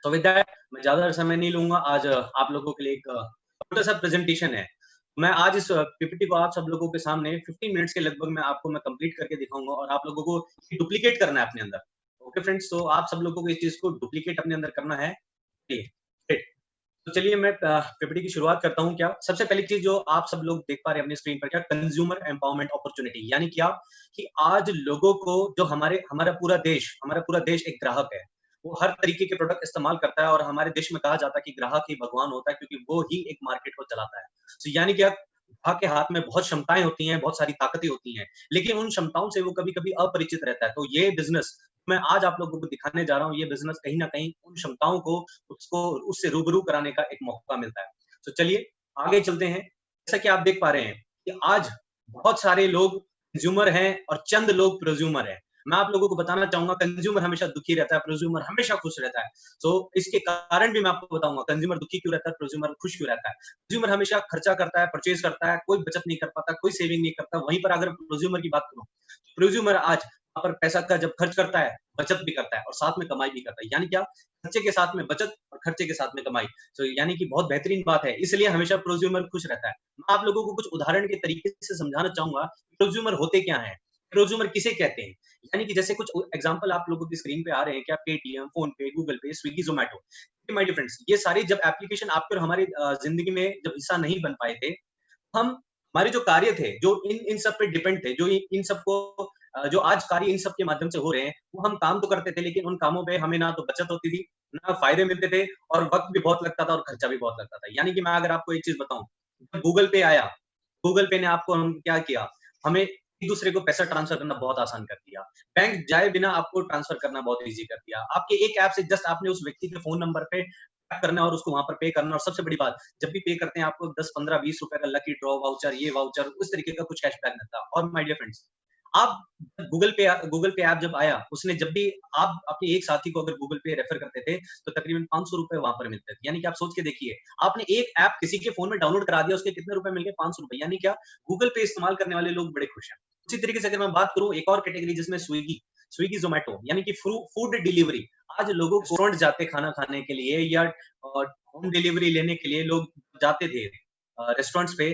तो with that मैं ज़्यादा समय नहीं लूँगा। आज आप लोगों के लिए एक छोटा-सा प्रेज़ेंटेशन है। मैं आज इस पीपीटी को आप सब लोगों के सामने 15 मिनट्स के लगभग मैं कंप्लीट करके दिखाऊँगा और आप लोगों को डुप्लीकेट करना है अपने अंदर। ओके फ्रेंड्स, तो आप सब लोगों को इस चीज़ को डुप्लीकेट अपने अंदर करना है। जी, ग्रेट। तो चलिए मैं पीपीटी की शुरुआत करता हूँ क्या। सबसे पहली चीज़ जो आप सब लोग देख पा रहे हैं अपनी स्क्रीन पर क्या कंज्यूमर एम्पावरमेंट अपॉर्च्युनिटी यानी क्या कि आज लोगों को जो हमारा पूरा देश एक ग्राहक है। वो हर तरीके के प्रोडक्ट इस्तेमाल करता है और हमारे देश में कहा जाता है कि ग्राहक ही भगवान होता है क्योंकि वो ही एक मार्केट को चलाता है। तो यानी क्या ग्राहक के हाथ में बहुत क्षमताएँ होती हैं, बहुत सारी ताकतें होती हैं, लेकिन उन क्षमताओं से वो कभी-कभी अपरिचित रहता है। तो ये बिज़नेस मैं आज आप लोगों को दिखाने जा रहा हूँ, ये बिज़नेस कहीं न कहीं उन क्षमताओं को उसको उससे रूबरू कराने का एक मौका मिलता है। तो चलिए आगे चलते हैं। जैसा कि आप देख पा रहे हैं कि आज बहुत सारे लोग कंज़्यूमर हैं और चंद लोग प्रोज़्यूमर हैं। मैं आप लोगों को बताना चाहूँगा कंज़्यूमर हमेशा दुखी रहता है, प्रोज़्यूमर हमेशा खुश रहता है। तो इसके कारण भी मैं आपको बताऊँगा कंज़्यूमर दुखी क्यों रहता है, प्रोज़्यूमर खुश क्यों रहता है। कंज़्यूमर हमेशा खर्चा करता है, परचेज़ करता है, कोई बचत नहीं कर पाता, कोई सेविंग नहीं करता। वहीं पर अगर प्रोज़्यूमर की बात करूँ, प्रोज़्यूमर आज वहाँ पर पैसा का जब खर्च करता है, बचत भी करता है और साथ में कमाई भी करता है। यानी क्या खर्चे के साथ में बचत और खर्चे के साथ में कमाई। तो यानी कि बहुत बेहतरीन बात है, इसलिए हमेशा प्रोज़्यूमर खुश रहता है। मैं आप लोगों को कुछ उदाहरण के तरीके से समझाना चाहूँगा, प्रोज़्यूमर होते क्या हैं? प्रोज़्यूमर किसे कहते हैं? यानी कि जैसे कुछ एग्ज़ाम्पल आप लोगों की स्क्रीन पे आ रहे हैं क्या Paytm, PhonePe, Google Pay, Swiggy, Zomato. My dear friends, ये सारी जब एप्लीकेशन आपके और हमारी ज़िंदगी में जब हिस्सा नहीं बन पाए थे, हम हमारे जो कार्य थे, जो इन सब पे डिपेंड थे, जो इन सबको जो आज कार्य इन सब के माध्यम से हो रहे हैं, वो हम काम तो करते थे, लेकिन उन कामों पे हमें ना तो बचत होती थी, ना फ़ायदे मिलते थे और वक़्त भी बहुत लगता था और खर्चा भी बहुत लगता था। यानी कि मैं अगर आपको एक चीज़ बताऊँ, जब गूगल पे आया, गूगल पे ने आपको हम क्या किया, हमें एक-दूसरे को पैसा ट्रांसफ़र करना बहुत आसान कर दिया। बैंक जाए बिना आपको ट्रांसफ़र करना बहुत ईज़ी कर दिया। आपके एक ऐप से जस्ट आपने उस व्यक्ति के फ़ोन नंबर पे टैप करना है और उसको वहाँ पर पे करना और सबसे बड़ी बात, जब भी पे करते हैं आपको 10, 15, ₹20 का लकी ड्रॉ वाउचर, ये वाउचर, उस तरीके का कुछ कैशबैक मिलता है। और माय डियर फ्रेंड्स, आप गूगल पे ऐप जब आया, उसने जब भी आप अपने एक साथी को अगर गूगल पे रेफर करते थे, तो तकरीबन ₹500 वहाँ पर मिलते थे। यानी कि आप सोच के देखिए, आपने एक ऐप किसी के फ़ोन में डाउनलोड करा दिया, उसके कितने रुपए मिल गए? ₹500 यानी क्या? गूगल पे इस्तेमाल करने वाले लोग बड़े खुश हैं। उसी तरीके से अगर मैं बात करूँ एक और कैटेगरी जिसमें स्विगी, ज़ोमैटो यानी कि फूड डिलीवरी। आज लोगों को रेस्टोरेंट जाते खाना खाने के लिए या होम डिलीवरी लेने के लिए लोग जाते थे रेस्टोरेंट्स पे,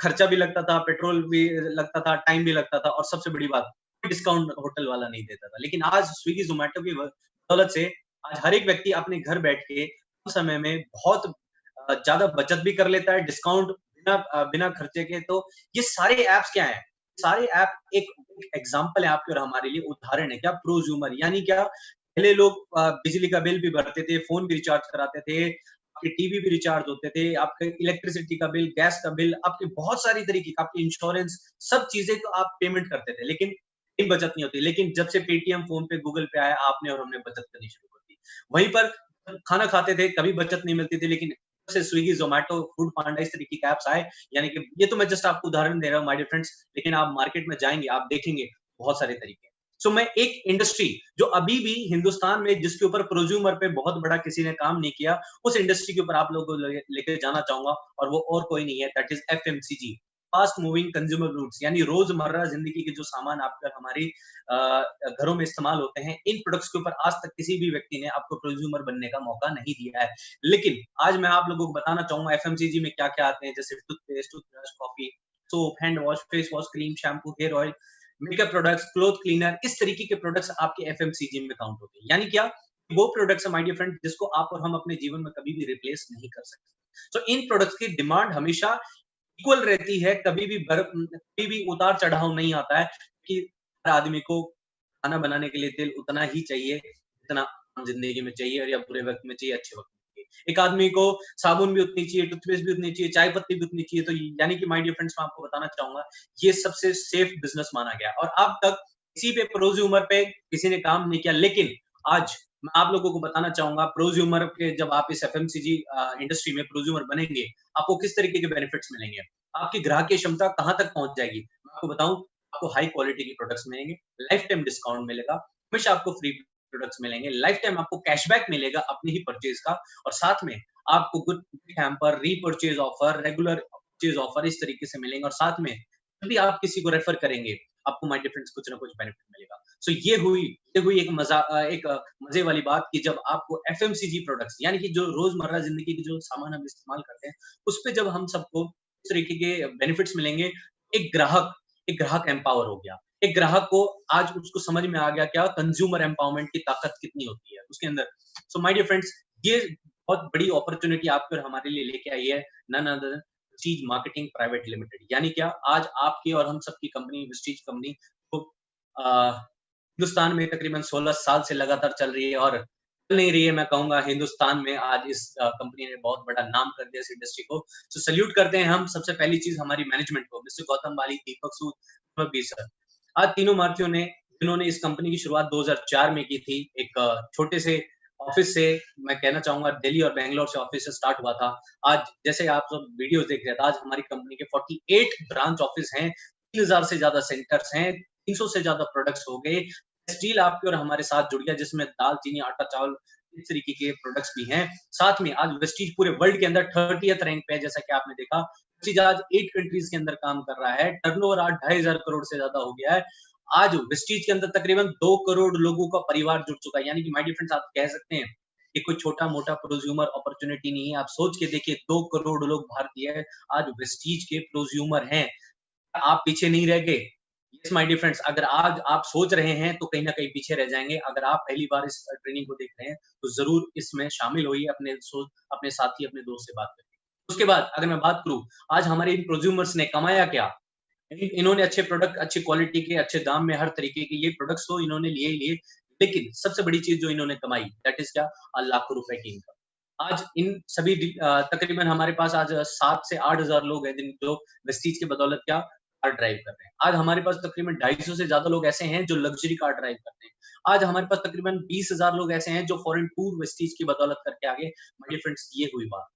खर्चा भी लगता था, पेट्रोल भी लगता था, टाइम भी लगता था और सबसे बड़ी बात, डिस्काउंट होटल वाला नहीं देता था। लेकिन आज स्विगी, ज़ोमैटो की बदौलत से आज हर एक व्यक्ति अपने घर बैठ के कम समय में बहुत ज़्यादा बचत भी कर लेता है, डिस्काउंट बिना खर्चे के। तो ये सारे ऐप्स क्या हैं? सारे ऐप एक एक एग्ज़ाम्पल है आपके और हमारे लिए, उदाहरण है क्या प्रोज़्यूमर यानी क्या पहले लोग बिजली का बिल भी भरते थे, फ़ोन भी रिचार्ज कराते थे, आपके टीवी भी रिचार्ज होते थे, आपके इलेक्ट्रिसिटी का बिल, गैस का बिल, आपके बहुत सारी तरीके का आपके इंश्योरेंस, सब चीज़ें तो आप पेमेंट करते थे, लेकिन कोई बचत नहीं होती। लेकिन जब से पेटीएम, फ़ोन पे, गूगल पे आया, आपने और हमने बचत करनी शुरू कर दी। वहीं पर खाना खाते थे, कभी बचत नहीं मिलती थी, लेकिन जब से स्विगी, ज़ोमैटो, फूड पांडा इस तरीके के ऐप्स आए, यानी कि ये तो मैं जस्ट आपको उदाहरण दे रहा हूँ माय डियर फ्रेंड्स, लेकिन आप मार्केट में जाएँगे, आप देखेंगे बहुत सारे तरीके हैं। सो मैं एक इंडस्ट्री जो अभी भी हिंदुस्तान में जिसके ऊपर प्रोज्यूमर पे बहुत बड़ा किसी ने काम नहीं किया, उस इंडस्ट्री के ऊपर आप लोगों को लेके जाना चाहूँगा और वो और कोई नहीं है that is FMCG, fast moving consumer goods यानी रोज़मर्रा ज़िंदगी के जो सामान आपका हमारी घरों में इस्तेमाल होते हैं, इन प्रोडक्ट्स के ऊपर आज तक किसी भी व्यक्ति ने आपको प्रोज्यूमर बनने का मौका नहीं दिया है। लेकिन आज मैं आप लोगों को बताना चाहूँगा एफएमसीजी में क्या-क्या आते हैं जैसे toothpaste, toothbrush, coffee, soap, hand wash, face wash, cream, shampoo, hair oil, makeup products, cloth cleaner, इस तरीके के प्रोडक्ट्स आपके एफएमसीजी में काउंट होते हैं। यानी क्या? वो प्रोडक्ट्स हैं माय डियर फ्रेंड जिसको आप और हम अपने जीवन में कभी भी रिप्लेस नहीं कर सकते। तो इन प्रोडक्ट्स की डिमांड हमेशा इक्वल रहती है, कभी भी उतार-चढ़ाव नहीं आता है कि हर आदमी को खाना बनाने के लिए तेल उतना ही चाहिए, जितना आम ज़िंदगी में चाहिए और या बुरे वक़्त में चाहिए, अच्छे वक़्त में चाहिए। एक आदमी को साबुन भी उतनी चाहिए, टूथपेस्ट भी उतनी चाहिए, चाय पत्ती भी उतनी चाहिए, तो यानी कि माय डियर फ्रेंड्स मैं आपको बताना चाहूँगा, ये सबसे सेफ बिज़नेस माना गया है और अब तक किसी पे प्रोज़्यूमर पे किसी ने काम नहीं किया। लेकिन आज मैं आप लोगों को बताना चाहूँगा प्रोज़्यूमर के जब आप इस एफएमसीजी इंडस्ट्री में प्रोज़्यूमर बनेंगे, आपको किस तरीके के बेनिफिट्स मिलेंगे। आपकी ग्राहकीय क्षमता कहाँ तक पहुँच जाएगी। मैं आपको बताऊँ, आपको हाई क्वालिटी के प्रोडक्ट्स मिलेंगे, लाइफ टाइम डिस्काउंट मिलेगा, हमेशा आपको फ्री प्रोडक्ट्स मिलेंगे, लाइफ टाइम आपको कैशबैक मिलेगा अपनी ही परचेज़ का और साथ में आपको good hamper, repurchase offer, regular purchase offer इस तरीके से मिलेंगे और साथ में जब भी आप किसी को रेफर करेंगे, आपको माय डियर फ्रेंड्स कुछ ना कुछ बेनिफिट मिलेगा। सो ये हुई एक मजे वाली बात कि जब आपको एफएमसीजी प्रोडक्ट्स यानी कि जो रोजमर्रा जिंदगी के जो सामान हम इस्तेमाल करते हैं, उस पे जब हम सबको इस तरीके के बेनिफिट्स मिलेंगे, एक ग्राहक एक ग्राहक एम्पावर हो गया। एक ग्राहक को आज उसको समझ में आ गया क्या कंज्यूमर एम्पावरमेंट की ताकत कितनी होती है उसके अंदर। सो माय डियर फ्रेंड्स, ये बहुत बड़ी अपॉर्चुनिटी आपके और हमारे लिए लेके आई है, नन अदर चीज मार्केटिंग प्राइवेट लिमिटेड। यानी क्या आज आपकी और हम सबकी कंपनी विस्टीज कंपनी को हिंदुस्तान में तकरीबन 16 साल से लगातार चल रही है और चल नहीं रही है। मैं कहूंगा हिंदुस्तान में आज इस कंपनी ने बहुत बड़ा नाम कर दिया इस इंडस्ट्री को। तो सल्यूट करते हैं हम सबसे पहली चीज हमारी मैनेजमेंट को, मिस्टर गौतम बाली, दीपक सूद, दीपक बी सर। आज तीनों मार्थियों ने जिन्होंने इस कंपनी की शुरुआत 2004 में की थी, एक छोटे से ऑफिस से, मैं कहना चाहूंगा दिल्ली और बैंगलोर से ऑफिस से स्टार्ट हुआ था। आज जैसे आप सब वीडियोस देख रहे थे, आज हमारी कंपनी के 48 ब्रांच ऑफिस हैं, 3000 से ज्यादा सेंटर्स हैं, 300 से ज्यादा प्रोडक्ट्स हो गए। स्टील आपके और हमारे साथ जुड़ गया जिसमें दाल, चीनी, आटा, चावल इस तरीके के प्रोडक्ट्स भी हैं। साथ में आज वेस्टीज पूरे वर्ल्ड के अंदर 30th रैंक पे है, जैसा कि आपने देखा। वेस्टीज आज 8 कंट्रीज के अंदर काम कर रहा है, टर्नओवर आज 2500 करोड़ से ज्यादा हो गया है। आज वेस्टीज के अंदर तकरीबन 2 करोड़ लोगों का परिवार जुड़ चुका है। यानी कि माय डियर फ्रेंड्स, आप कह सकते हैं ये कोई छोटा-मोटा प्रोज्यूमर अपॉर्चुनिटी नहीं है। आप सोच के देखिए, 2 करोड़ लोग भारतीय आज वेस्टीज के प्रोज्यूमर हैं। आप पीछे नहीं रह गए। यस माय डियर फ्रेंड्स, अगर आज आप सोच रहे हैं तो कहीं न कहीं पीछे रह जाएँगे। अगर आप पहली बार इस ट्रेनिंग को देख रहे हैं तो ज़रूर इसमें शामिल होइए, अपने साथी, अपने दोस्त से बात करके। उसके बाद अगर मैं बात करूँ, आज हमारे इन प्रोज्यूमर्स ने कमाया क्या? इन्होंने अच्छे प्रोडक्ट, अच्छी क्वालिटी के, अच्छे दाम में हर तरीके के ये प्रोडक्ट्स तो इन्होंने लिए ही लिए, लेकिन सबसे बड़ी चीज़ जो इन्होंने कमाई दैट इज़ क्या? लाखों रुपए की इनकम। आज इन सभी तकरीबन हमारे पास आज 7 से 8,000 लोग हैं जिन जो वेस्टीज की बदौलत क्या कार ड्राइव कर रहे हैं। आज हमारे पास तकरीबन 250 से ज़्यादा लोग ऐसे हैं जो लग्ज़री कार ड्राइव करते हैं। आज हमारे पास तकरीबन 20,000 लोग ऐसे हैं जो फॉरेन टूर वेस्टीज की बदौलत करके आगे। माय डियर फ्रेंड्स, ये हुई बात।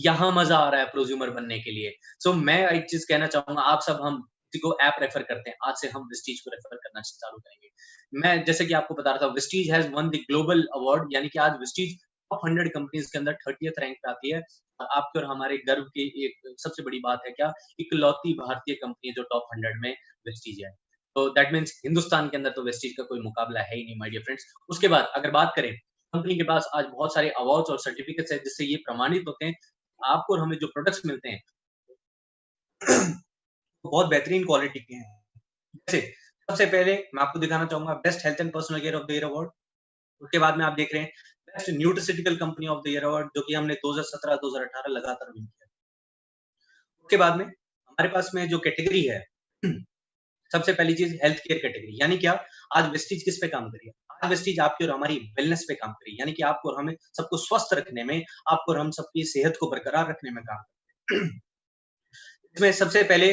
यहाँ मज़ा आ रहा है प्रोज्यूमर बनने के लिए। सो मैं एक चीज़ कहना चाहूँगा, आप सब हम किसी को ऐप रेफर करते हैं, आज से हम विस्टीज को रेफर करना चालू करेंगे। मैं जैसे कि आपको बता रहा था, Vestige has won the global award, यानी कि आज विस्टीज टॉप 100 कंपनीज़ के अंदर 30th रैंक पे आती है। और आपके और हमारे गर्व की एक सबसे बड़ी बात है क्या, इकलौती भारतीय कंपनी है जो टॉप 100 में विस्टीज है। तो दैट मीन्स हिंदुस्तान के अंदर तो विस्टीज का कोई मुकाबला है ही नहीं माय डियर फ्रेंड्स। उसके बाद अगर बात करें, कंपनी के पास आज बहुत सारे अवार्ड्स और सर्टिफिकेट्स हैं जिससे ये प्रमाणित होते हैं आपको और हमें जो प्रोडक्ट्स मिलते हैं वो बहुत बेहतरीन क्वालिटी के हैं। जैसे सबसे पहले मैं आपको दिखाना चाहूँगा best health and personal care of the year award. उसके बाद में आप देख रहे हैं best nutraceutical company of the year award, जो कि हमने 2017-2018 लगातार विन किया। उसके बाद में हमारे पास में जो कैटेगरी है, सबसे पहली चीज़ हेल्थ केयर कैटेगरी, यानी क्या? आज वेस्टीज किस पे काम कर रही है? आज वेस्टीज आपकी और हमारी वेलनेस पे काम कर रही है, यानी कि आपको और हमें सबको स्वस्थ रखने में, आपको और हम सबकी सेहत को बरकरार रखने में काम करते हैं। इसमें सबसे पहले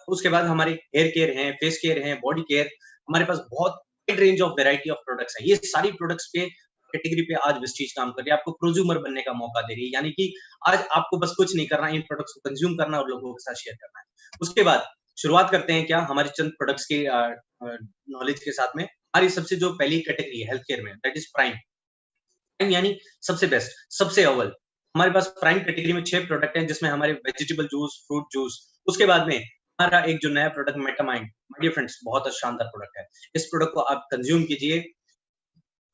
उसके बाद हमारे हेयर केयर हैं, फेस केयर हैं, बॉडी केयर, हमारे पास बहुत wide range of variety of products हैं। ये सारी प्रोडक्ट्स पे कैटेगरी पे आज वेस्टीज काम कर रही है, आपको प्रोज्यूमर बनने का मौका दे रही है, यानी कि आज आपको बस कुछ नहीं करना है, इन प्रोडक्ट्स को कंज्यूम करना और लोगों के साथ शेयर करना है। उसके बाद शुरुआत करते हैं क्या हमारे चंद प्रोडक्ट्स के नॉलेज के साथ में। हमारी सबसे जो पहली कैटेगरी है हेल्थ केयर में, दैट इज़ प्राइम। प्राइम यानी सबसे बेस्ट, सबसे अव्वल। हमारे पास प्राइम कैटेगरी में 6 प्रोडक्ट हैं जिसमें हमारे वेजिटेबल जूस, फ्रूट जूस, उसके बाद में हमारा एक जो नया प्रोडक्ट मेटामाइंड, माय डियर फ्रेंड्स बहुत शानदार प्रोडक्ट है। इस प्रोडक्ट को आप कंज्यूम कीजिए।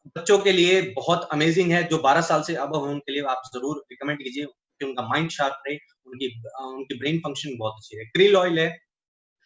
बच्चों के लिए बहुत अमेजिंग है, जो 12 साल से अबव हैं उनके लिए आप ज़रूर रिकमेंड कीजिए कि उनका माइंड शार्प रहे, उनकी ब्रेन फंक्शनिंग बहुत अच्छी है। krill ऑयल है,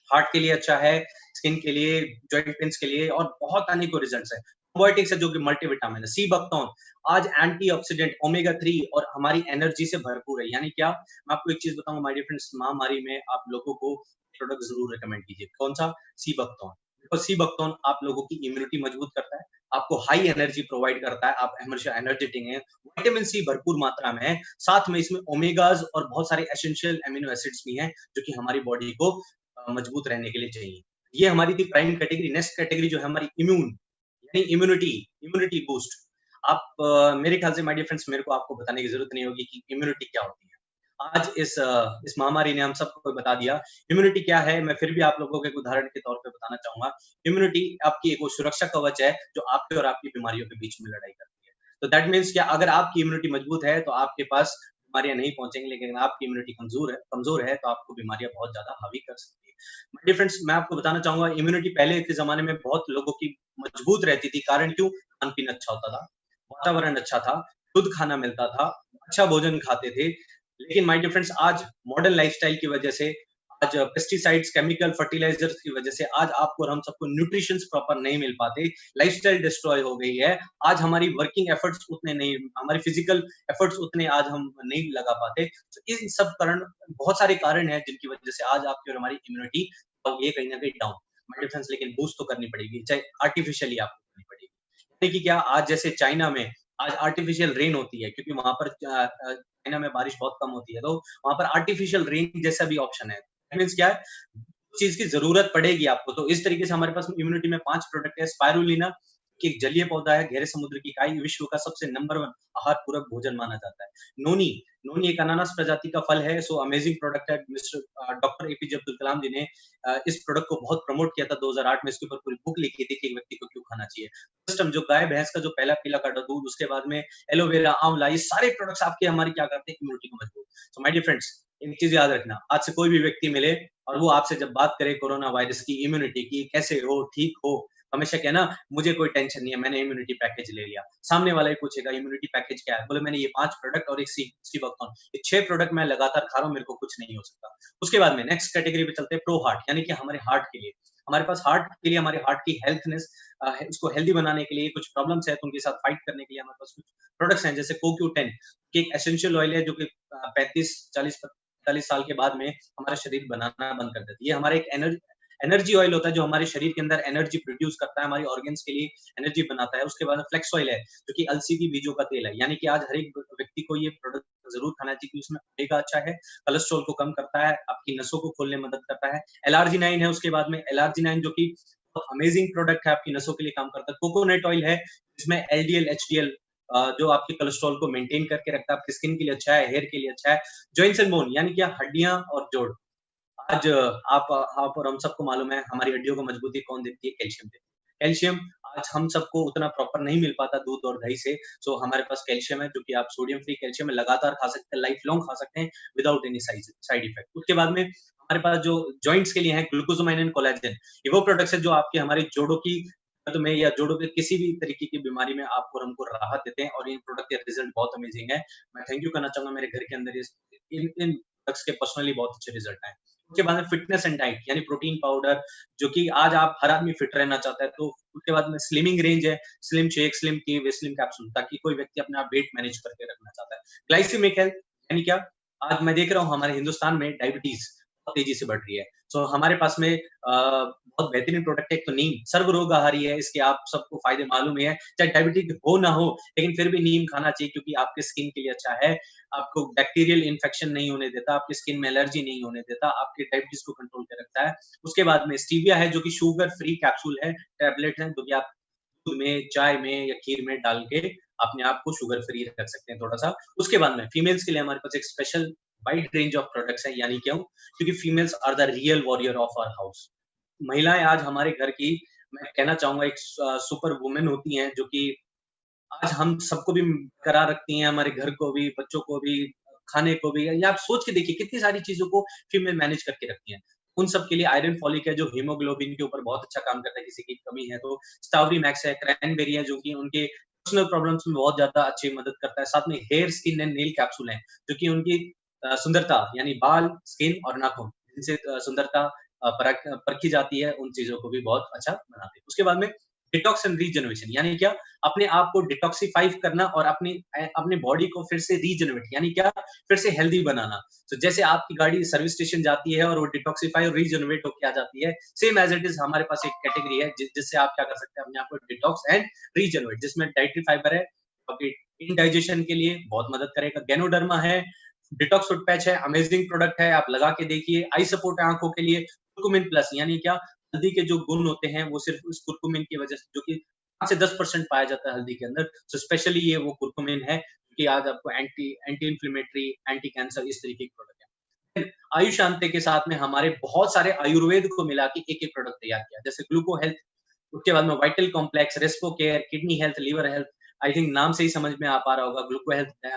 हार्ट के लिए अच्छा है, स्किन के लिए, जॉइंट पेन्स के लिए और बहुत अनेकों रिजल्ट्स हैं। प्रोबायोटिक्स है जो कि मल्टीविटामिन है। सी बकथॉर्न आज एंटीऑक्सीडेंट, ओमेगा 3 और हमारी एनर्जी से भरपूर है। यानी क्या? मैं आपको एक चीज़ बताऊँ माय डियर फ्रेंड्स, महामारी में आप लोगों को प्रोडक्ट ज़रूर रिकमेंड कीजिए। कौन-सा? Sea buckthorn. Because sea buckthorn आप लोगों की इम्यूनिटी मजबूत करता है, आपको हाई एनर्जी प्रोवाइड करता है, आप हमेशा एनर्जेटिक हैं। विटामिन सी भरपूर मात्रा में है, साथ में इसमें ओमेगाज़ और बहुत सारे एसेंशियल अमीनो एसिड्स भी हैं, जो कि हमारी बॉडी को मजबूत रहने के लिए चाहिए। ये हमारी थी प्राइम कैटेगरी। नेक्स्ट कैटेगरी जो है हमारी इम्यून, यानी इम्यूनिटी, इम्यूनिटी बूस्ट। आप मेरे ख्याल से माय डियर फ्रेंड्स, मेरे को आपको बताने की ज़रूरत नहीं होगी कि इम्यूनिटी क्या होती है। आज इस महामारी ने हम सबको बता दिया इम्यूनिटी क्या है। मैं फिर भी आप लोगों को एक उदाहरण के तौर पे बताना चाहूँगा। इम्यूनिटी आपकी एक वो सुरक्षा कवच है जो आपके और आपकी बीमारियों के बीच में लड़ाई करती है। तो दैट मीन्स क्या, अगर आपकी इम्यूनिटी मजबूत है तो आपके पास बीमारियाँ नहीं पहुँचेंगी, लेकिन आपकी इम्यूनिटी कमज़ोर है तो आपको बीमारियाँ बहुत ज़्यादा हावी कर सकती है। माय डियर फ्रेंड्स, मैं आपको बताना चाहूँगा इम्यूनिटी पहले के ज़माने में बहुत लोगों की मजबूत रहती थी, कारण क्यों? खान-पीन अच्छा होता था, वातावरण अच्छा था, शुद्ध खाना मिलता था, अच्छा भोजन खाते थे। लेकिन माय डियर फ्रेंड्स, आज मॉडर्न लाइफ़स्टाइल की वजह से, आज पेस्टिसाइड्स, केमिकल फर्टिलाइज़र्स की वजह से आज आपको और हम सबको न्यूट्रिशंस प्रॉपर नहीं मिल पाते, लाइफ़स्टाइल डिस्ट्रॉय हो गई है। आज हमारी वर्किंग एफर्ट्स उतने नहीं, हमारे फिज़िकल एफर्ट्स उतने आज हम नहीं लगा पाते। तो इन सब कारण, बहुत सारे कारण हैं जिनकी वजह से आज आपकी और हमारी इम्यूनिटी ये कहीं न कहीं डाउन। माय डियर फ्रेंड्स, लेकिन बूस्ट तो करनी पड़ेगी, चाहे आर्टिफिशियली आपको करनी पड़ेगी। यानी कि क्या, आज जैसे चाइना में आज आर्टिफिशियल रेन होती है, क्योंकि वहाँ पर चाइना में बारिश बहुत कम होती है, तो वहाँ पर आर्टिफिशियल रेन जैसा भी ऑप्शन है। दैट मीन्स क्या है, चीज़ की ज़रूरत पड़ेगी आपको, तो इस तरीके से हमारे पास इम्यूनिटी में 5 प्रोडक्ट है। स्पाइरुलिना, कि एक जलीय पौधा है, गहरे समुद्र की खाई, विश्व का सबसे नंबर 1 आहार पूरक भोजन माना जाता है। नोनी, नोनी एक अनानास प्रजाति का फल है, सो अमेजिंग प्रोडक्ट है। Mister doctor APJ Abdul Kalam जी ने इस प्रोडक्ट को बहुत प्रमोट किया था 2008 में, इसके ऊपर पूरी बुक लिखी थी कि एक व्यक्ति को क्यों खाना चाहिए। सिस्टम, जो गाय भैंस का जो पहला पीला काटा दूध, उसके बाद में एलोवेरा, आंवला, ये सारे प्रोडक्ट्स आपके हमारी क्या करते हैं, इम्यूनिटी को मजबूत। सो माय डियर फ्रेंड्स, एक चीज़ याद रखना, आज से कोई भी व्यक्ति मिले और वो आपसे जब बात करे कोरोना वायरस की, इम्यूनिटी की, कैसे हो, ठीक हो, हमेशा कहना, मुझे कोई टेंशन नहीं है, मैंने इम्यूनिटी पैकेज ले लिया। सामने वाला ही पूछेगा इम्यूनिटी पैकेज क्या है? बोले मैंने ये 5 प्रोडक्ट और एक सीबकथॉर्न, ये 6 प्रोडक्ट मैं लगातार खा रहा हूँ, मेरे को कुछ नहीं हो सकता। उसके बाद में नेक्स्ट कैटेगरी पे चलते हैं, प्रो हार्ट, यानी कि हमारे हार्ट के लिए। हमारे पास हार्ट के लिए, हमारे हार्ट की हेल्थनेस, उसको हेल्दी बनाने के लिए कुछ प्रॉब्लम्स है, तो उनके साथ फाइट करने के लिए हमारे पास कुछ प्रोडक्ट्स हैं, जैसे CoQ10, कि एक एसेंशियल ऑयल है जो कि 35-40 साल के बाद में हमारा शरीर बनाना बंद कर देती है। ये हमारा एक एनर्जी ऑयल होता है, जो हमारे शरीर के अंदर एनर्जी प्रोड्यूस करता है, हमारी ऑर्गन्स के लिए एनर्जी बनाता है। उसके बाद फ्लेक्स ऑयल है, जो कि अलसी की बीजों का तेल है। यानी कि आज हर एक व्यक्ति को ये प्रोडक्ट ज़रूर खाना चाहिए, क्योंकि उसमें ओमेगा अच्छा है, कोलेस्ट्रॉल को कम करता है, आपकी नसों को खोलने में मदद करता है। एल-आर्जिनाइन है, उसके बाद में एल-आर्जिनाइन, जो कि बहुत अमेजिंग प्रोडक्ट है, आपकी नसों के लिए काम करता है। कोकोनट ऑयल है, जिसमें एलडीएल, एचडीएल, जो आपके कोलेस्ट्रॉल को मेंटेन करके रखता है, आपकी स्किन के लिए अच्छा है, हेयर के लिए अच्छा है। जॉइंट्स एंड बोन, यानी कि हड्डियाँ और जोड़। आज आप और हम सबको मालूम है, हमारी हड्डियों को मजबूती कौन देती है? कैल्शियम देती है। कैल्शियम आज हम सबको उतना प्रॉपर नहीं मिल पाता दूध और दही से, सो हमारे पास कैल्शियम है, जो कि आप सोडियम फ्री कैल्शियम है, लगातार खा सकते हैं, लाइफ लॉन्ग खा सकते हैं, विदाउट एनी साइड इफेक्ट। उसके बाद में हमारे पास जो जॉइंट्स के लिए है, ग्लूकोसामाइन एंड कोलेजन, ये वो प्रोडक्ट्स है जो आपके हमारे जोड़ों की दर्द में या जोड़ों के किसी भी तरीके की बीमारी में आपको और हमको राहत देते हैं, और इन प्रोडक्ट के रिजल्ट बहुत अमेजिंग है। मैं थैंक यू करना चाहूँगा, मेरे घर के अंदर इन प्रोडक्ट्स के पर्सनली बहुत अच्छे रिजल्ट आए। उसके बाद में फिटनेस एंड डाइट, यानी प्रोटीन पाउडर, जो कि आज आप हर आदमी फिट रहना चाहता है, तो उसके बाद में स्लिमिंग रेंज है, स्लिम शेक, स्लिम टी, वे स्लिम कैप्सूल, ताकि कोई व्यक्ति अपने आप वेट मैनेज करके रखना चाहता है। ग्लाइसेमिक हेल्थ, यानी क्या, आज मैं देख रहा हूँ हमारे हिंदुस्तान में डायबिटीज बहुत तेजी से बढ़ रही है। सो हमारे पास में बहुत बेहतरीन प्रोडक्ट है, एक तो नीम, सर्व रोगहारी है, इसके आप सबको फायदे मालूम ही है, चाहे डायबिटीज हो ना हो, लेकिन फिर भी नीम खाना चाहिए, क्योंकि आपके स्किन के लिए अच्छा है, आपको बैक्टीरियल इन्फेक्शन नहीं होने देता, आपकी स्किन में एलर्जी नहीं होने देता, आपके डायबिटीज को कंट्रोल कर रखता है। उसके बाद में स्टीविया है, जो कि शुगर फ्री कैप्सूल है, टैबलेट है, जो कि आप दूध में, चाय में या खीर में डाल के अपने आप को शुगर फ्री रख सकते हैं थोड़ा-सा। उसके बाद में फीमेल्स के लिए हमारे पास एक special wide range of products है, यानी क्यों? क्योंकि females are the real warrior of our house. महिलाएँ आज हमारे घर की, मैं कहना चाहूँगा, एक सुपर वुमन होती हैं, जो कि आज हम सबको भी बरकरार रखती हैं, हमारे घर को भी, बच्चों को भी, खाने को भी, या आप सोच के देखिए कितनी सारी चीज़ों को फीमेल मैनेज करके रखती हैं। उन सब के लिए आयरन फॉलिक है, जो हीमोग्लोबिन के ऊपर बहुत अच्छा काम करता है, किसी की कमी है तो। स्ट्रॉबेरी मैक्स है, क्रैनबेरी है, जो कि उनके पर्सनल प्रॉब्लम्स में बहुत ज़्यादा अच्छी मदद करता है। साथ में hair, skin and nail capsule हैं, जो कि उनकी सुंदरता, यानी बाल, स्किन और नाखून, जिनसे सुंदरता परखी जाती है, उन चीज़ों को भी बहुत अच्छा बनाते हैं। उसके बाद में डिटॉक्स एंड रीजनरेशन, यानी क्या, अपने आप को डिटॉक्सिफाई करना और अपनी बॉडी को फिर से रीजनरेट, यानी क्या, फिर से हेल्दी बनाना। तो जैसे आपकी गाड़ी सर्विस स्टेशन जाती है और वो डिटॉक्सिफाई और रीजनरेट होके आ जाती है, सेम एज इट इज हमारे पास एक कैटेगरी है जिससे आप क्या कर सकते हैं, अपने आप को डिटॉक्स एंड रीजनरेट, जिसमें डाइटरी फाइबर है, आपकी इंडाइजेशन के लिए बहुत मदद करेगा। गैनोडर्मा है, डिटॉक्स फुट पैच है, अमेजिंग प्रोडक्ट है, आप लगा के देखिए। आई सपोर्ट है आंखों के लिए। कुरकुमिन प्लस, यानी क्या, हल्दी के जो गुण होते हैं, वो सिर्फ उस कुरकुमिन की वजह से, जो कि 5 से 10% पाया जाता है हल्दी के अंदर, सो स्पेशली ये वो कुरकुमिन है, कि आज आपको anti anti inflammatory, anti cancer, इस तरीके के प्रोडक्ट है। फिर आयुष शांति के साथ में हमारे बहुत सारे आयुर्वेद को मिला के एक-एक प्रोडक्ट तैयार किया, जैसे ग्लूको हेल्थ, उसके बाद में vital complex, Respo care, kidney health, liver health, I think नाम से ही समझ में आ पा रहा होगा। ग्लूको हेल्थ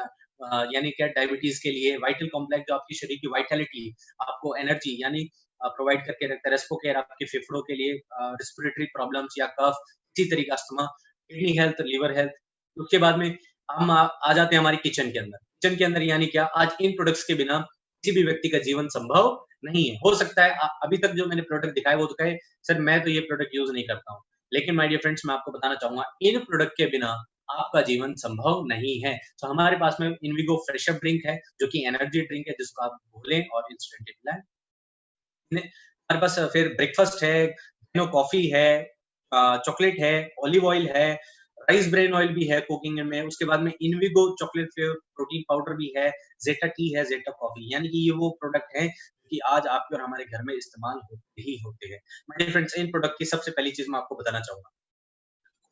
यानी क्या, डायबिटीज के लिए, वाइटल कॉम्प्लेक्स, जो आपकी शरीर की वाइटैलिटी, आपको एनर्जी, यानी प्रोवाइड करके रखता है। रेस्पो केयर आपके फेफड़ों के लिए, रेस्पिरेटरी प्रॉब्लम्स या कफ, इसी तरह का asthma, kidney health, liver health. उसके बाद में हम आ जाते हैं हमारी किचन के अंदर। किचन के अंदर यानी क्या, आज इन प्रोडक्ट्स के बिना किसी भी व्यक्ति का जीवन संभव नहीं है। हो सकता है अभी तक जो मैंने प्रोडक्ट दिखाए वो तो कहे सर मैं तो ये प्रोडक्ट यूज़ नहीं करता हूँ। लेकिन माय डियर फ्रेंड्स, मैं आपको बताना चाहूँगा इन प्रोडक्ट के बिना आपका जीवन संभव नहीं है। तो हमारे पास में इनविगो फ्रेश अप ड्रिंक है, जो कि एनर्जी ड्रिंक है जिसको आप घोलें और इंस्टेंटली पिलाएँ। हमारे पास फिर ब्रेकफ़ास्ट है, कॉफ़ी है, चॉकलेट है, ऑलिव ऑयल है, राइस ब्रेन ऑयल भी है कुकिंग में। उसके बाद में इनविगो चॉकलेट फ्लेवर प्रोटीन पाउडर भी है, ज़ेटा टी है, ज़ेटा कॉफ़ी। यानी कि ये वो प्रोडक्ट हैं कि आज आपके और हमारे घर में इस्तेमाल होते ही होते हैं। माय डियर फ्रेंड्स, इन प्रोडक्ट की सबसे पहली चीज़ मैं आपको बताना चाहूँगा,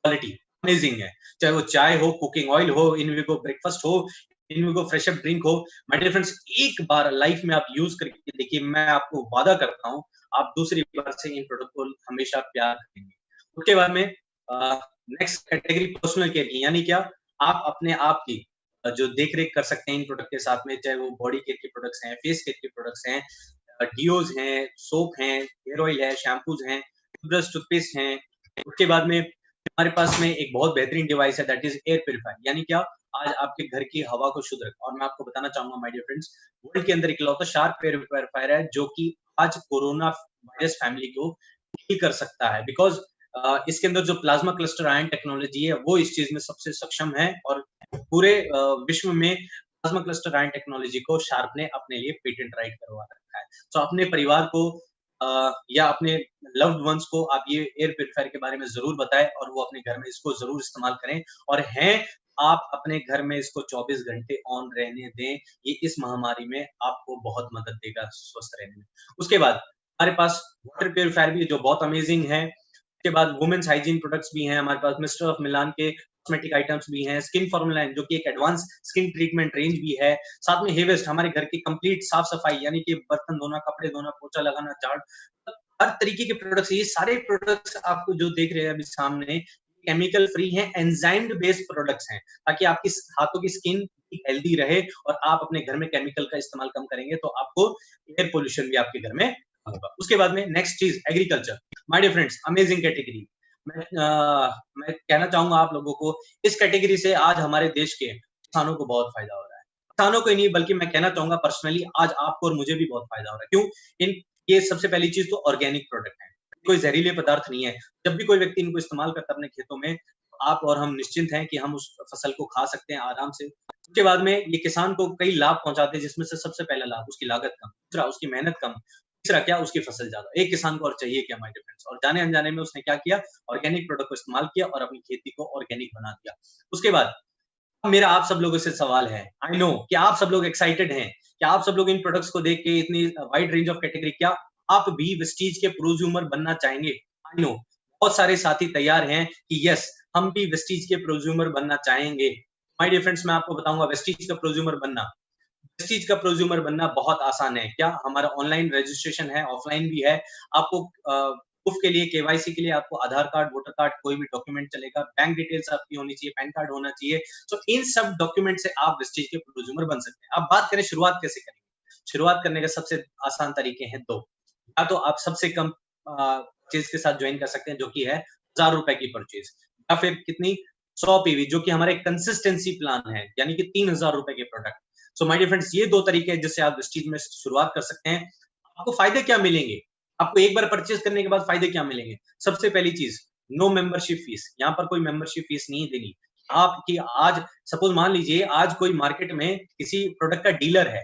क्वालिटी अमेजिंग है। चाहे वो चाय हो, कुकिंग ऑयल हो, इनविगो ब्रेकफ़ास्ट हो, इनविगो फ्रेश अप ड्रिंक हो। माय डियर फ्रेंड्स, एक बार लाइफ़ में आप यूज़ करके देखिए, मैं आपको वादा करता हूँ, आप दूसरी बार से इन प्रोडक्ट को हमेशा प्यार करेंगे। उसके बाद में नेक्स्ट कैटेगरी पर्सनल केयर की, यानी क्या, आप अपने आप की जो देख-रेख कर सकते हैं इन प्रोडक्ट के साथ में, चाहे वो बॉडी केयर के प्रोडक्ट्स हैं, फेस केयर के प्रोडक्ट्स हैं, डिओज़ हैं, सोप हैं, हेयर ऑयल है, शैम्पूज़ हैं, टूथब्रश, टूथपेस्ट हैं। उसके बाद में हमारे पास में एक बहुत बेहतरीन डिवाइस है, दैट इज़ एयर प्यूरीफायर। यानी क्या, आज आपके घर की हवा को शुद्ध रखा। और मैं आपको बताना चाहूँगा माय डियर फ्रेंड्स, वर्ल्ड के अंदर इकलौता शार्प एयर प्यूरीफायर है जो कि आज कोरोना वायरस फैमिली को हील कर सकता है। बिकॉज़ इसके अंदर जो प्लाज़्मा क्लस्टर आयन टेक्नोलॉजी है, वो इस चीज़ में सबसे सक्षम है और पूरे विश्व में प्लाज़्मा क्लस्टर आयन टेक्नोलॉजी को शार्प ने अपने लिए पेटेंट राइट करवा रखा है। तो अपने परिवार को या अपने लव्ड वन्स को आप ये एयर प्यूरीफायर के बारे में ज़रूर बताएँ और वो अपने घर में इसको ज़रूर इस्तेमाल करें। और आप अपने घर में इसको 24 घंटे ऑन रहने दें। ये इस महामारी में आपको बहुत मदद देगा स्वस्थ रहने में। उसके बाद हमारे पास वाटर प्यूरीफायर भी है जो बहुत अमेज़िंग है। उसके बाद वुमेन्स हाइजीन प्रोडक्ट्स भी हैं हमारे पास, मिस्टर ऑफ मिलान के कॉस्मेटिक आइटम्स भी हैं, स्किन फॉर्मूला जो कि एक एडवांस स्किन ट्रीटमेंट रेंज भी है। साथ में हेवेस्ट हमारे घर की कंप्लीट साफ-सफाई, यानी कि बर्तन धोना, कपड़े धोना, पोछा लगाना, झाड़, हर तरीके के प्रोडक्ट्स, ये सारे प्रोडक्ट्स आपको जो देख रहे हैं अभी सामने, केमिकल फ्री हैं, एंजाइम्ड बेस्ड प्रोडक्ट्स हैं, ताकि आपकी हाथों की स्किन हेल्दी रहे और आप अपने घर में केमिकल का इस्तेमाल कम करेंगे तो आपको एयर पोल्यूशन भी आपके घर में होगा। उसके बाद में नेक्स्ट चीज़ agriculture. My dear friends, amazing category. मैं कहना चाहूँगा आप लोगों को, इस कैटेगरी से आज हमारे देश के किसानों को बहुत फ़ायदा हो रहा है। किसानों को ही नहीं बल्कि मैं कहना चाहूँगा पर्सनली आज आपको और मुझे भी बहुत फ़ायदा हो रहा है। क्यों? इन ये सबसे पहली चीज़ तो ऑर्गेनिक प्रोडक्ट है। कोई ज़हरीले पदार्थ नहीं है। जब भी कोई व्यक्ति इनको इस्तेमाल करता है अपने खेतों में, आप और हम निश्चिंत हैं कि हम उस फसल को खा सकते हैं आराम से। उसके बाद में ये किसान को कई लाभ पहुँचाते हैं, जिसमें से सबसे पहला लाभ उसकी लागत कम, दूसरा उसकी मेहनत कम, तीसरा क्या, उसकी फसल ज़्यादा। एक किसान को और चाहिए क्या माय डियर फ्रेंड्स? और जाने-अनजाने में उसने क्या किया, ऑर्गेनिक प्रोडक्ट को इस्तेमाल किया और अपनी खेती को ऑर्गेनिक बना दिया। उसके बाद अब मेरा आप सब लोगों से सवाल है, आई नो कि आप सब लोग एक्साइटेड हैं, क्या आप सब लोग इन प्रोडक्ट्स को देख के इतनी वाइड रेंज ऑफ कैटेगरी, क्या आप भी वेस्टीज के प्रोज्यूमर बनना चाहेंगे? आई नो बहुत सारे साथी तैयार हैं कि यस, हम भी वेस्टीज के प्रोज्यूमर बनना चाहेंगे। माय डियर फ्रेंड्स, मैं आपको बताऊँगा वेस्टीज का प्रोज्यूमर बनना, इस चीज़ का प्रोज्यूमर बनना बहुत आसान है। क्या हमारा ऑनलाइन रजिस्ट्रेशन है, ऑफलाइन भी है। आपको प्रूफ के लिए, केवाईसी के लिए आपको आधार कार्ड, वोटर कार्ड, कोई भी डॉक्यूमेंट चलेगा। बैंक डिटेल्स आपकी होनी चाहिए, पैन कार्ड होना चाहिए। तो इन सब डॉक्यूमेंट से आप वेस्टीज के प्रोज्यूमर बन सकते हैं। अब बात करें शुरुआत कैसे करेंगे? शुरुआत करने के सबसे आसान तरीके हैं 2। या तो आप सबसे कम परचेज़ के साथ जॉइन कर सकते हैं, जो कि है ₹1000 की परचेज़, या फिर कितनी 100 पीवी, जो कि हमारा एक कंसिस्टेंसी प्लान है, यानी कि ₹3000 के product. So my dear friends, ये 2 तरीके हैं जिससे आप वेस्टीज में शुरुआत कर सकते हैं। आपको फ़ायदे क्या मिलेंगे? आपको एक बार परचेज़ करने के बाद फ़ायदे क्या मिलेंगे? सबसे पहली चीज़, नो मेंबरशिप फीस। यहाँ पर कोई मेंबरशिप फीस नहीं देनी। आपकी आज सपोज़ मान लीजिए आज कोई मार्केट में किसी प्रोडक्ट का डीलर है,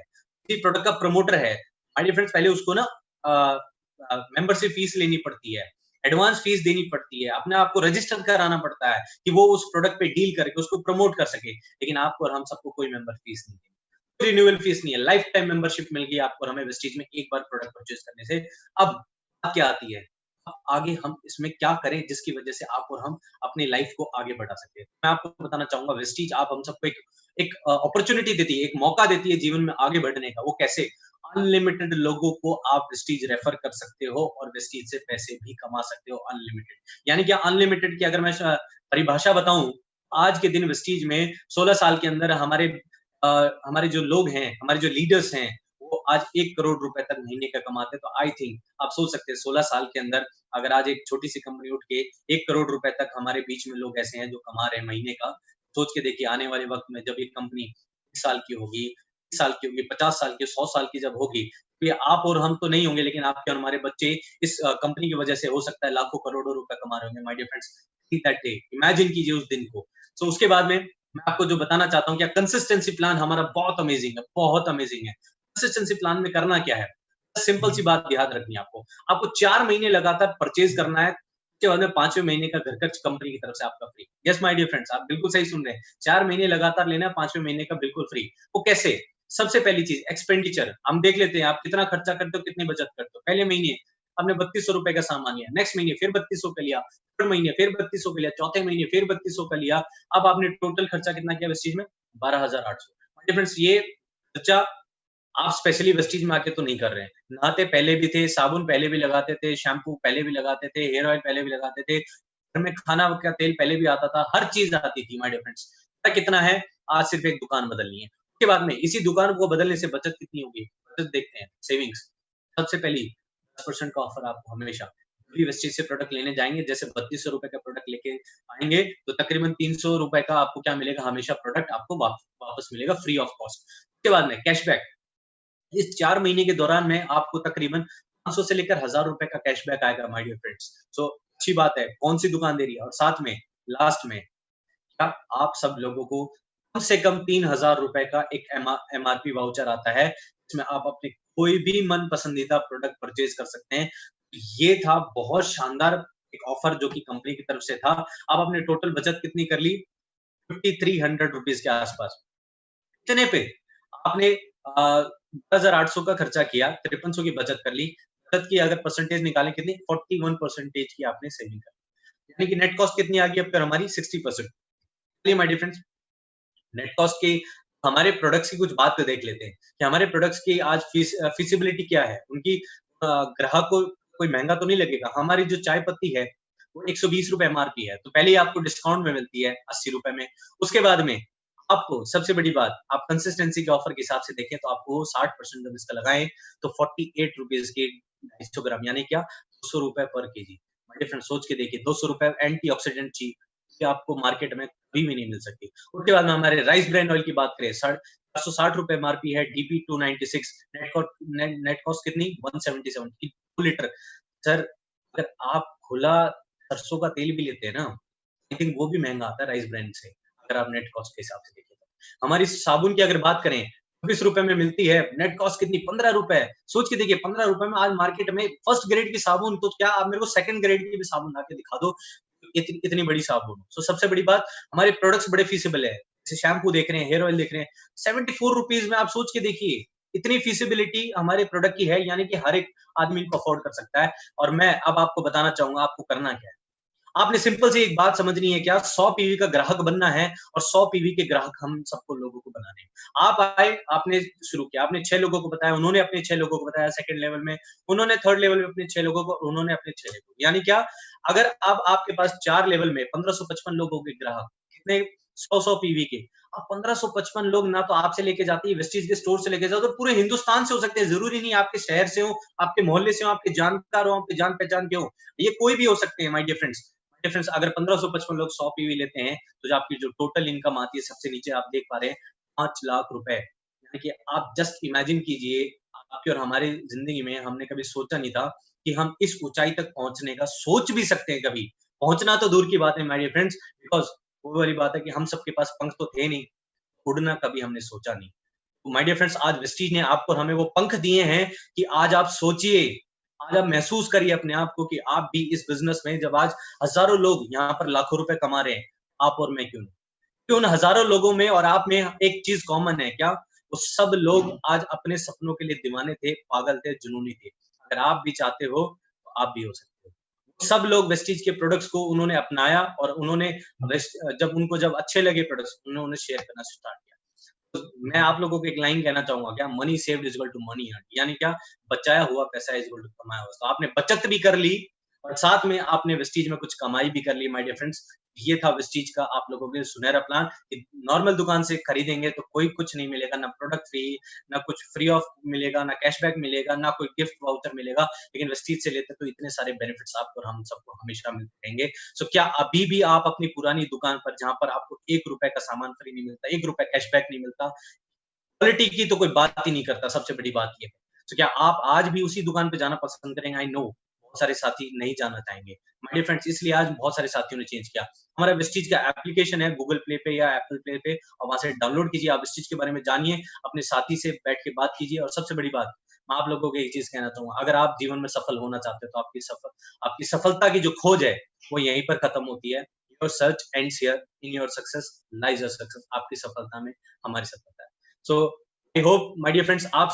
किसी प्रोडक्ट का प्रमोटर है। माय डियर फ्रेंड्स, पहले उसको ना अ मेंबरशिप फीस लेनी पड़ती है, एडवांस फीस देनी पड़ती है, अपने आप को रजिस्टर कराना पड़ता है कि वो उस प्रोडक्ट पे डील करके उसको प्रमोट कर सके। लेकिन आपको और हम सबको कोई मेंबर फीस नहीं देनी, रिन्यूअल फीस नहीं है, लाइफ टाइम मेंबरशिप मिल गई आपको और हमें वेस्टीज में एक बार प्रोडक्ट परचेज करने से। अब बात क्या आती है, अब आगे हम इसमें क्या करें जिसकी वजह से आप और हम अपनी लाइफ को आगे बढ़ा सके। मैं आपको बताना चाहूंगा, वेस्टीज आप हम सबको एक एक अपॉर्चुनिटी देती है, एक मौका देती है जीवन में आगे बढ़ने का। वो कैसे? अनलिमिटेड लोगों को आप वेस्टीज रेफर कर सकते हो और वेस्टीज से पैसे भी कमा सकते हो अनलिमिटेड। यानी क्या अनलिमिटेड की अगर मैं परिभाषा बताऊं, आज के दिन वेस्टीज में 16 साल के अंदर हमारे जो लोग हैं, हमारे जो लीडर्स हैं, वो आज 1 करोड़ रुपए तक महीने का कमाते हैं। तो आई थिंक आप सोच सकते हैं 16 साल के अंदर अगर आज एक छोटी सी कंपनी उठ के 1 करोड़ रुपए तक हमारे बीच में लोग ऐसे हैं जो कमा रहे हैं महीने का, सोच के देखिए आने वाले वक्त में जब ये कंपनी 20 साल की होगी, 30 साल की होगी, 50 साल की, 100 साल की जब होगी, तो ये आप और हम तो नहीं होंगे, लेकिन आपके और हमारे बच्चे इस कंपनी की वजह से हो सकता है लाखों करोड़ों रुपए कमा रहे होंगे। My dear friends, see that day, imagine कीजिए उस दिन को। सो उसके बाद में मैं आपको जो बताना चाहता हूँ, क्या कंसिस्टेंसी प्लान हमारा बहुत अमेजिंग है, बहुत अमेजिंग है। कंसिस्टेंसी प्लान में करना क्या है? सिंपल सी बात याद रखनी है आपको। आपको 4 महीने लगातार परचेज़ करना है, उसके बाद में 5वें महीने का घर खर्च कंपनी की तरफ से आपका free. Yes my dear friends, आप बिल्कुल सही सुन रहे हैं। 4 महीने लगातार लेना है, 5वें महीने का बिल्कुल फ्री। वो कैसे? सबसे पहली चीज़ एक्सपेंडिचर, हम देख लेते हैं आप कितना खर्चा करते हो, कितनी बचत करते हो। पहले महीने आपने ₹3200 का सामान लिया, नेक्स्ट महीने फिर 3200 का लिया, थर्ड महीने फिर 3200 का लिया, चौथे महीने फिर 3200 का लिया। अब आपने टोटल खर्चा कितना किया इस चीज़ में? 12,800। माय डियर फ्रेंड्स, ये खर्चा आप स्पेशली वेस्टीज में आके तो नहीं कर रहे हैं। नहाते पहले भी थे, साबुन पहले भी लगाते थे, शैम्पू पहले भी लगाते थे, हेयर ऑयल पहले भी लगाते थे, घर में खाना का तेल पहले भी आता था, हर चीज़ आती थी माय डियर फ्रेंड्स। पता कितना है? आज सिर्फ एक दुकान बदलनी है। उसके बाद में इसी दुकान को बदलने से बचत कितनी होगी? बचत देखते हैं, सेविंग्स। सबसे पहली 10% का ऑफर आपको हमेशा भी वेस्टीज से प्रोडक्ट लेने जाएँगे, जैसे ₹3200 का प्रोडक्ट लेके आएँगे, तो तकरीबन ₹300 का आपको क्या मिलेगा? हमेशा प्रोडक्ट आपको वापस मिलेगा फ्री ऑफ कॉस्ट। उसके बाद में कैशबैक, इस 4 महीने के दौरान में आपको तकरीबन 500 से लेकर ₹1000 का कैशबैक आएगा माय डियर फ्रेंड्स। सो अच्छी बात है, कौन-सी दुकान दे रही है? और साथ में लास्ट में क्या आप सब लोगों को कम से कम ₹3000 का एक एमआरपी वाउचर आता है, जिसमें आप अपने कोई भी मन पसंदीदा प्रोडक्ट परचेज़ कर सकते हैं। ये था बहुत शानदार एक ऑफर जो कि कंपनी की तरफ से था। अब आपने टोटल बचत कितनी कर ली? ₹5300 के आस-पास। इतने पे आपने 10,800 का खर्चा किया, 5300 की बचत कर ली। बचत की अगर परसेंटेज निकालें कितनी? 41% की आपने सेविंग कर ली। यानी कि नेट कॉस्ट कितनी आ गई अब फिर हमारी? 60%। चलिए my dear friends, net cost की हमारे प्रोडक्ट्स की कुछ बात तो देख लेते हैं कि हमारे प्रोडक्ट्स की आज फीसिबिलिटी क्या है? उनकी ग्राहक को कोई महँगा तो नहीं लगेगा। हमारी जो चाय पत्ती है, वो ₹120 एमआरपी है, तो पहले ही आपको डिस्काउंट में मिलती है ₹80 में। उसके बाद में आपको सबसे बड़ी बात, आप कंसिस्टेंसी के ऑफर के हिसाब से देखें तो आपको 60% जब इसका लगाएँ, तो ₹48 की 250 ग्राम यानी क्या? ₹200 पर केजी। माय डियर फ्रेंड्स, सोच के देखिए, ₹200 एंटीऑक्सीडेंट चीज़ कि आपको मार्केट में कभी भी नहीं मिल सकती। उसके बाद में हमारे राइस ब्रान ऑयल की बात करें, साढ़ ₹460 एमआरपी है, डीपी 296, नेट कॉस्ट कितनी? 177 की 2 लीटर। सर, अगर आप खुला सरसों का तेल भी लेते हैं ना, आई थिंक वो भी महँगा आता है राइस ब्रांड से, अगर आप नेट कॉस्ट के हिसाब से देखें तो। हमारी साबुन की अगर बात करें, ₹26 में मिलती है, नेट कॉस्ट कितनी? ₹15। सोच के देखिए, ₹15 में आज मार्केट में फर्स्ट ग्रेड की साबुन, तो क्या आप मेरे को सेकंड ग्रेड की भी साबुन ला के दिखा दो, इतनी बड़ी साबुन। सो सबसे बड़ी बात, हमारे प्रोडक्ट्स बड़े फीसिबल है। जैसे शैम्पू देख रहे हैं, हेयर ऑयल देख रहे हैं, ₹74 में आप सोच के देखिए, इतनी फीसिबिलिटी हमारे प्रोडक्ट की है, यानी कि हर एक आदमी इनको अफोर्ड कर सकता है। और मैं अब आपको बताना चाहूँगा आपको करना क्या है। आपने सिंपल सी एक बात समझनी है, क्या 100 पीवी का ग्राहक बनना है और 100 पीवी के ग्राहक हम सबको लोगों को बनाने हैं। आप आए, आपने शुरू किया, आपने 6 लोगों को बताया, उन्होंने अपने 6 लोगों को बताया सेकंड लेवल में, उन्होंने थर्ड लेवल में अपने 6 लोगों को, उन्होंने अपने 6 लोगों को। यानी क्या? अगर अब आपके पास 4 लेवल में 1555 लोग हो गए ग्राहक, कितने? 100-100 पीवी के। अब 1555 लोग ना तो आपसे लेके जाते हैं, वेस्टीज के स्टोर से लेके जाओ, तो पूरे हिंदुस्तान से हो सकते हैं, ज़रूरी नहीं आपके शहर से हो, आपके मोहल्ले से हो, आपके जानकार हो, आपके जान-पहचान के हो। ये कोई भी हो सकते हैं माय डियर फ्रेंड्स। डिफरेंस अगर 1555 लोग 100 पीवी लेते हैं, तो जो आपकी जो टोटल इनकम आती है सबसे नीचे आप देख पा रहे हैं 5 लाख रुपए। यानी कि आप जस्ट इमेजिन कीजिए, आपकी और हमारी ज़िंदगी में हमने कभी सोचा नहीं था कि हम इस ऊँचाई तक पहुँचने का सोच भी सकते हैं कभी। पहुँचना तो दूर की बात है माय डियर फ्रेंड्स, बिकॉज़ वो वाली बात है कि हम सबके पास पंख तो थे नहीं, उड़ना कभी हमने सोचा नहीं। तो माय डियर फ्रेंड्स, आज वेस्टीज ने आपको और हमें वो पंख दिए हैं कि आज आप सोचिए, आज आप महसूस करिए अपने आप को कि आप भी इस बिज़नेस में, जब आज हज़ारों लोग यहाँ पर लाखों रुपए कमा रहे हैं, आप और मैं क्यों नहीं? कि उन हज़ारों लोगों में और आप में एक चीज़ कॉमन है क्या? वो सब लोग आज अपने सपनों के लिए दीवाने थे, पागल थे, जुनूनी थे। अगर आप भी चाहते हो, तो आप भी हो सकते हो। सब लोग वेस्टीज के प्रोडक्ट्स को उन्होंने अपनाया और उन्होंने जब अच्छे लगे प्रोडक्ट्स, उन्होंने शेयर करना स्टार्ट किया। तो मैं आप लोगों को एक लाइन कहना चाहूँगा, क्या? Money saved is equal to money earned, यानी क्या? बचाया हुआ पैसा इज़ इक्वल टू कमाया हुआ। तो आपने बचत भी कर ली और साथ में आपने वेस्टीज में कुछ कमाई भी कर ली माय डियर फ्रेंड्स। ये था विस्टीज का आप लोगों के लिए सुनहरा प्लान कि नॉर्मल दुकान से खरीदेंगे तो कोई कुछ नहीं मिलेगा, ना प्रोडक्ट फ्री, ना कुछ फ्री ऑफ मिलेगा, ना कैशबैक मिलेगा, ना कोई गिफ्ट वाउचर मिलेगा, लेकिन विस्टीज से लेते तो इतने सारे बेनिफिट्स आपको और हम सबको हमेशा मिलते रहेंगे। सो क्या अभी भी आप अपनी पुरानी दुकान पर जहां पर आपको ₹1 का सामान फ्री नहीं मिलता, ₹1 कैशबैक नहीं मिलता, क्वालिटी की तो कोई बात ही नहीं करता, सबसे बड़ी बात ये है। तो क्या आप आज भी उसी दुकान पे जाना पसंद करेंगे? आई नो बहुत सारे साथी नहीं जाना चाहेंगे। माय डियर फ्रेंड्स, इसलिए आज बहुत सारे साथियों ने चेंज किया। हमारा विस्टीज का एप्लीकेशन है गूगल प्ले पे या एप्पल प्ले पे और वहाँ से डाउनलोड कीजिए, आप विस्टीज के बारे में जानिए, अपने साथी से बैठ के बात कीजिए और सबसे बड़ी बात, मैं आप लोगों को एक चीज़ कहना चाहूँगा, अगर आप जीवन में सफल होना चाहते हो तो आपकी सफलता की जो खोज है, वो यहीं पर खत्म होती है। Your search ends here, in your success lies your success. आपकी सफलता में हमारी सफलता है। So I hope my dear friends आप